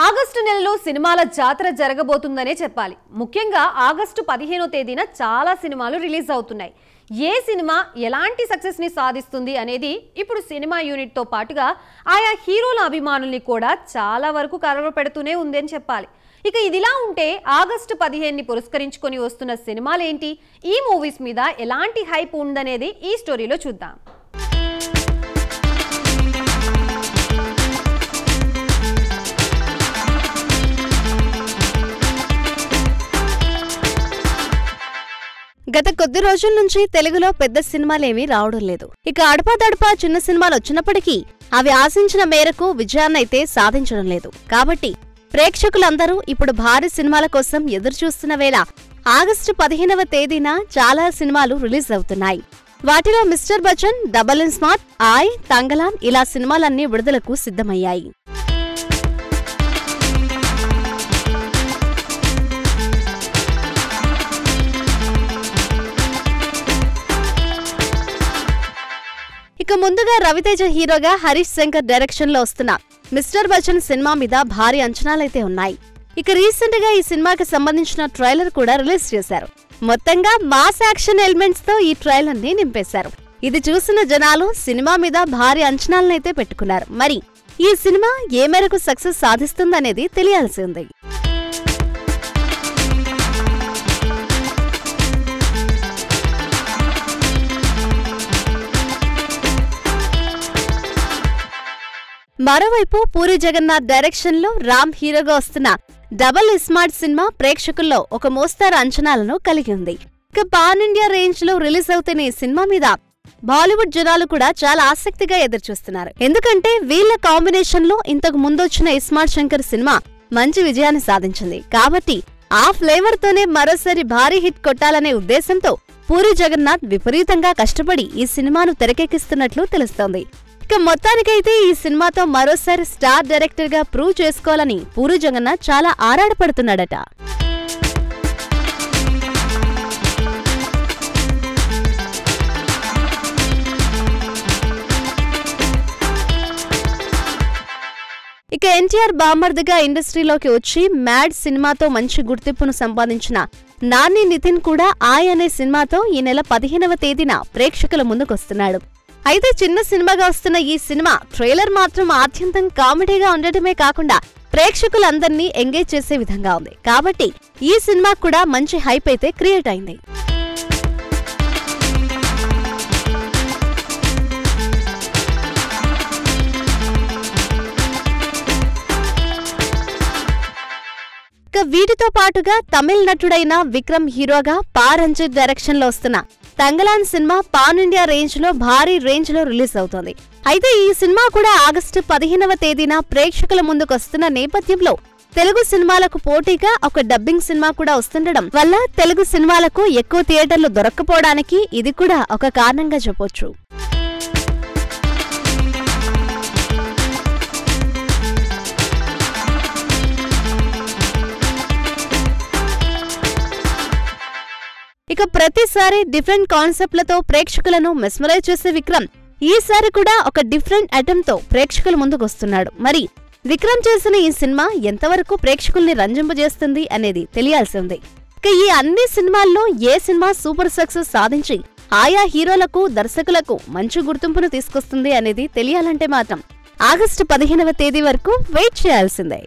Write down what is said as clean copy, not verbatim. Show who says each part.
Speaker 1: August నెలలో సినిమాల జాతర జరగబోతుందనే చెప్పాలి. ముఖ్యంగా ఆగస్టు 15వ తేదీన చాలా సినిమాలు రిలీజ్ అవుతున్నాయి. ఏ సినిమా ఎలాంటి సక్సెస్ ని సాధిస్తుంది అనేది ఇప్పుడు సినిమా యూనిట్ తో పాటుగా ఆయా హీరోల అభిమానుల్ని కూడా చాలా వరకు కలవరపెడుతూనే ఉంది అని చెప్పాలి. ఇక ఇదిలా ఉంటే ఆగస్టు 15ని పురస్కరించుకొని వస్తున్న సినిమాలేంటి, ఈ మూవీస్ మీద ఎలాంటి హైప్ ఉందనేది ఈ స్టోరీలో చూద్దాం.
Speaker 2: గత కొద్ది రోజుల నుంచి తెలుగులో పెద్ద సినిమాలేమీ రావడం లేదు. ఇక అడపాదడపా చిన్న సినిమాలు వచ్చినప్పటికీ అవి ఆశించిన మేరకు విజయాన్నైతే సాధించడం లేదు. కాబట్టి ప్రేక్షకులందరూ ఇప్పుడు భారీ సినిమాల కోసం ఎదురుచూస్తున్న వేళ ఆగస్టు 15వ తేదీన చాలా సినిమాలు రిలీజ్ అవుతున్నాయి. వాటిలో mister Bachchan, double and smart, ఆయ్, తంగలాన్ ఇలా సినిమాలన్నీ విడుదలకు సిద్ధమయ్యాయి. ఇక ముందుగా రవితేజ హీరోగా హరీష్ శంకర్ డైరెక్షన్ లో వస్తున్న మిస్టర్ బచ్చన్ సినిమా మీద భారీ అంచనాలైతే ఉన్నాయి. ఇక రీసెంట్ గా ఈ సినిమాకి సంబంధించిన ట్రైలర్ కూడా రిలీజ్ చేశారు. మొత్తంగా మాస్ యాక్షన్ ఎలిమెంట్స్ తో ఈ ట్రైలర్ ని నింపేశారు. ఇది చూసిన జనాలు సినిమా మీద భారీ అంచనాలనైతే పెట్టుకున్నారు. మరి ఈ సినిమా ఏ మేరకు సక్సెస్ సాధిస్తుందనేది తెలియాల్సి ఉంది. మరోవైపు పూరి జగన్నాథ్ డైరెక్షన్ లో రామ్ హీరోగా వస్తున్న డబల్ స్మార్ట్ సినిమా ప్రేక్షకుల్లో ఒక మోస్తారు అంచనాలను కలిగి ఉంది. ఇక పాన్ ఇండియా రేంజ్ లో రిలీజ్ అవుతున్న ఈ సినిమా మీద బాలీవుడ్ జనాలు కూడా చాలా ఆసక్తిగా ఎదురుచూస్తున్నారు. ఎందుకంటే వీళ్ల కాంబినేషన్ లో ఇంతకు ముందొచ్చిన ఇస్మార్ట్ శంకర్ సినిమా మంచి విజయాన్ని సాధించింది. కాబట్టి ఆ ఫ్లేవర్ తోనే మరోసారి భారీ హిట్ కొట్టాలనే ఉద్దేశంతో పూరి జగన్నాథ్ విపరీతంగా కష్టపడి ఈ సినిమాను తెరకెక్కిస్తున్నట్లు తెలుస్తోంది. ఇక మొత్తానికైతే ఈ సినిమాతో మరోసారి స్టార్ డైరెక్టర్ గా ప్రూవ్ చేసుకోవాలని పూరి జగన్నాథ్ చాలా ఆరాటపడుతున్నాడట. ఇక ఎన్టీఆర్ బామర్దిగా ఇండస్ట్రీలోకి వచ్చి మ్యాడ్ సినిమాతో మంచి గుర్తింపును సంపాదించిన నాని నితిన్ కూడా ఆయ్ అనే సినిమాతో ఈ నెల 15వ తేదీన ప్రేక్షకుల ముందుకొస్తున్నాడు. అయితే చిన్న సినిమాగా వస్తున్న ఈ సినిమా ట్రైలర్ మాత్రం ఆద్యంతం కామెడీగా ఉండటమే కాకుండా ప్రేక్షకులందర్నీ ఎంగేజ్ చేసే విధంగా ఉంది. కాబట్టి ఈ సినిమా కూడా మంచి హైప్ అయితే క్రియేట్ అయింది. ఇక వీటితో పాటుగా తమిళ నటుడైన విక్రమ్ హీరోగా పా రంజిత్ డైరెక్షన్ లో వస్తున్న Thangalaan cinema pan India range లో భారీ రేంజ్ లో రిలీజ్ అవుతోంది. అయితే ఈ సినిమా కూడా ఆగస్టు 15వ తేదీన ప్రేక్షకుల ముందుకొస్తున్న నేపథ్యంలో తెలుగు సినిమాలకు పోటీగా ఒక డబ్బింగ్ సినిమా కూడా వస్తుండడం వల్ల తెలుగు సినిమాలకు ఎక్కువ థియేటర్లు దొరక్కపోవడానికి ఇది కూడా ఒక కారణంగా చెప్పొచ్చు. ఇక ప్రతిసారి డిఫరెంట్ కాన్సెప్ట్లతో ప్రేక్షకులను మెస్మరైజ్ చేసే విక్రమ్ ఈసారి కూడా ఒక డిఫరెంట్ అటెంప్ట్ తో ప్రేక్షకుల ముందుకొస్తున్నాడు. మరి విక్రమ్ చేసిన ఈ సినిమా ఎంతవరకు ప్రేక్షకుల్ని రంజింపజేస్తుంది అనేది తెలియాల్సి ఉంది. ఇక ఈ అన్ని సినిమాల్లో ఏ సినిమా సూపర్ సక్సెస్ సాధించి ఆయా హీరోలకు, దర్శకులకు మంచి గుర్తింపును తీసుకొస్తుంది అనేది తెలియాలంటే మాత్రం ఆగస్టు 15వ తేదీ వరకు వెయిట్ చేయాల్సిందే.